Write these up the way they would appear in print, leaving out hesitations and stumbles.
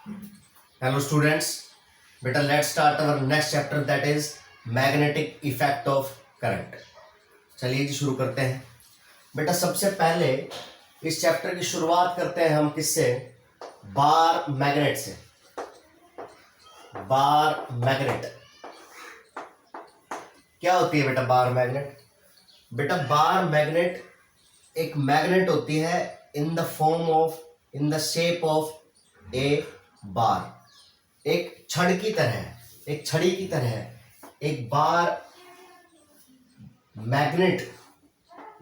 Hello students, बेटा let's start our next chapter that is magnetic effect of current। चलिए जी शुरू करते हैं। बेटा सबसे पहले इस चैप्टर की शुरुआत करते हैं हम किससे? बार मैग्नेट से। बार मैग्नेट क्या होती है बेटा? बार मैग्नेट, बेटा बार मैग्नेट एक मैग्नेट होती है इन द शेप ऑफ ए बार। एक छड़ की तरह, एक छड़ी की तरह एक बार मैग्नेट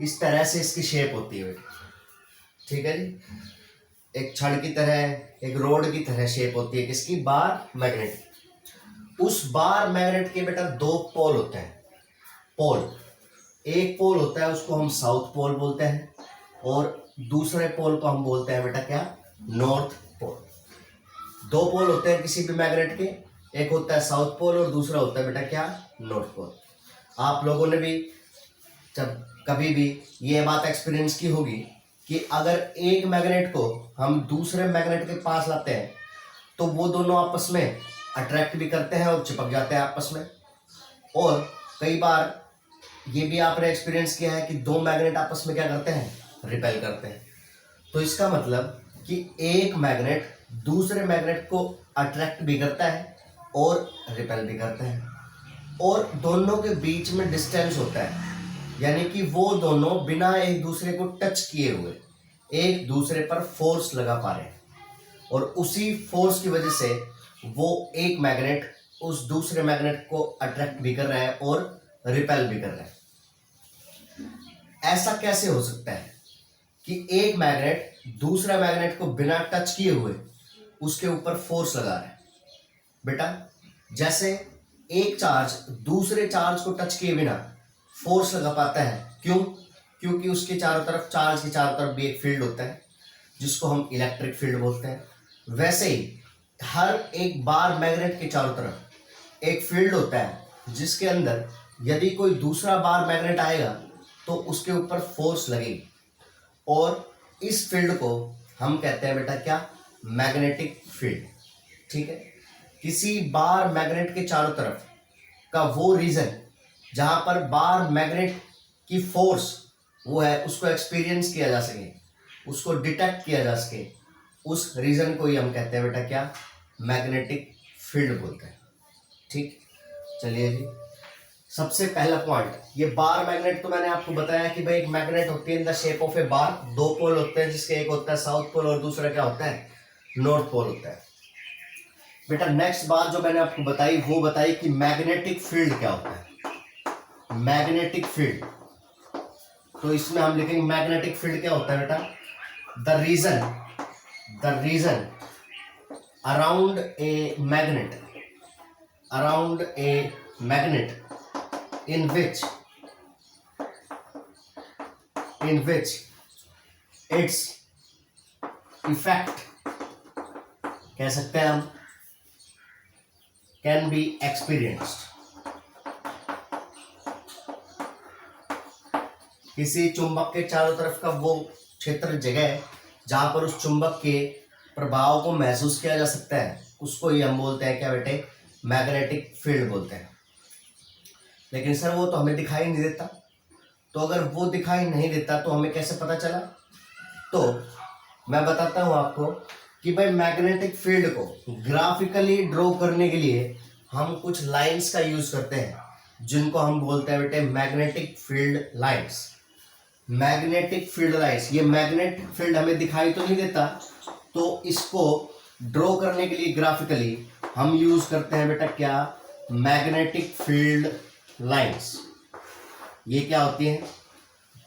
इस तरह से इसकी शेप होती है। ठीक है जी, एक छड़ की तरह, एक रोड की तरह शेप होती है किसकी? Bar magnet. उस बार मैग्नेट के बेटा दो पोल होते हैं। पोल, एक पोल होता है उसको हम साउथ पोल बोलते हैं और दूसरे पोल को हम बोलते हैं बेटा क्या? North pole. दो पोल होते हैं किसी भी मैग्नेट के, एक होता है साउथ पोल और दूसरा होता है बेटा क्या? North pole. आप लोगों ने भी जब कभी भी ये बात एक्सपीरियंस की होगी कि अगर एक मैग्नेट को हम दूसरे मैग्नेट के पास लाते हैं तो वो दोनों आपस में अट्रैक्ट भी करते हैं और चिपक जाते हैं आपस में। और कई बार ये भी आपने एक्सपीरियंस किया है कि दो मैग्नेट आपस में क्या करते हैं? रिपेल करते हैं। तो इसका मतलब कि एक मैग्नेट दूसरे मैग्नेट को अट्रैक्ट भी करता है और रिपेल भी करता है, और दोनों के बीच में डिस्टेंस होता है, यानी कि वो दोनों बिना एक दूसरे को टच किए हुए एक दूसरे पर फोर्स लगा पा रहे हैं, और उसी फोर्स की वजह से वो एक मैग्नेट उस दूसरे मैग्नेट को अट्रैक्ट भी कर रहा है और रिपेल भी कर रहा है। ऐसा कैसे हो सकता है कि एक मैग्नेट दूसरा मैग्नेट को बिना टच किए हुए उसके ऊपर फोर्स लगा रहा है? बेटा जैसे एक चार्ज दूसरे चार्ज को टच किए बिना फोर्स लगा पाता है, क्यों? क्योंकि उसके चारों तरफ, चार्ज के चारों तरफ भी एक फील्ड होता है जिसको हम इलेक्ट्रिक फील्ड बोलते हैं। वैसे ही हर एक बार मैग्नेट के चारों तरफ एक फील्ड होता है जिसके अंदर यदि कोई दूसरा बार मैग्नेट आएगा तो उसके ऊपर फोर्स लगेगी, और इस फील्ड को हम कहते हैं बेटा क्या? Magnetic field. ठीक है, किसी बार मैग्नेट के चारों तरफ का वो रीजन जहां पर बार मैग्नेट की फोर्स वो है उसको एक्सपीरियंस किया जा सके, उसको डिटेक्ट किया जा सके, उस रीजन को ही हम कहते हैं बेटा क्या? मैग्नेटिक फील्ड बोलते हैं। ठीक, चलिए जी सबसे पहला पॉइंट, ये बार मैग्नेट तो मैंने आपको बताया कि भाई एक मैग्नेट होती है इन द शेप ऑफ ए बार। दो पोल होते हैं जिसके एक होता है साउथ पोल और दूसरा क्या होता है? नॉर्थ पोल होता है। बेटा नेक्स्ट बात जो मैंने आपको बताई वो बताई कि मैग्नेटिक फील्ड क्या होता है। मैग्नेटिक फील्ड, तो इसमें हम लिखेंगे मैग्नेटिक फील्ड क्या होता है बेटा? The region around a magnet in which its effect कह सकते हैं हम can be experienced। किसी चुंबक के चारों तरफ का वो क्षेत्र, जगह जहां पर उस चुंबक के प्रभाव को महसूस किया जा सकता है, उसको ही हम बोलते हैं क्या बेटे? मैग्नेटिक फील्ड बोलते हैं। लेकिन सर वो तो हमें दिखाई नहीं देता, तो अगर वो दिखाई नहीं देता तो हमें कैसे पता चला? तो मैं बताता हूं आपको कि भाई मैग्नेटिक फील्ड को ग्राफिकली ड्रॉ करने के लिए हम कुछ लाइंस का यूज करते हैं जिनको हम बोलते हैं बेटे magnetic field lines. Magnetic field lines, ये मैग्नेटिक फील्ड हमें दिखाई तो नहीं देता, तो इसको ड्रॉ करने के लिए ग्राफिकली हम यूज करते हैं बेटा क्या? Magnetic field lines. ये क्या होती है?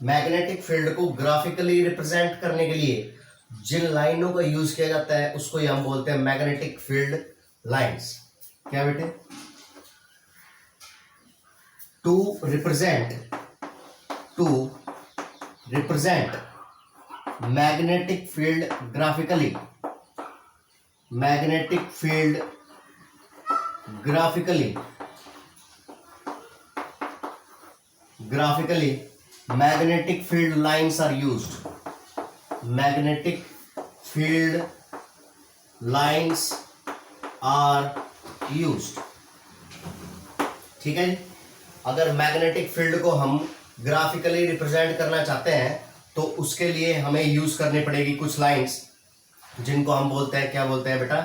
मैग्नेटिक फील्ड को ग्राफिकली रिप्रेजेंट करने के लिए जिन लाइनों का यूज किया जाता है उसको ही हम बोलते हैं मैग्नेटिक फील्ड लाइंस। क्या बेटे? To represent magnetic field graphically, magnetic field graphically magnetic field lines are used। magnetic field lines are used. ठीक है जी। अगर मैग्नेटिक फील्ड को हम ग्राफिकली रिप्रेजेंट करना चाहते हैं तो उसके लिए हमें यूज करनी पड़ेगी कुछ लाइंस, जिनको हम बोलते हैं, क्या बोलते हैं बेटा,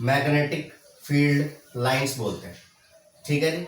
मैग्नेटिक फील्ड लाइंस बोलते हैं। ठीक है जी।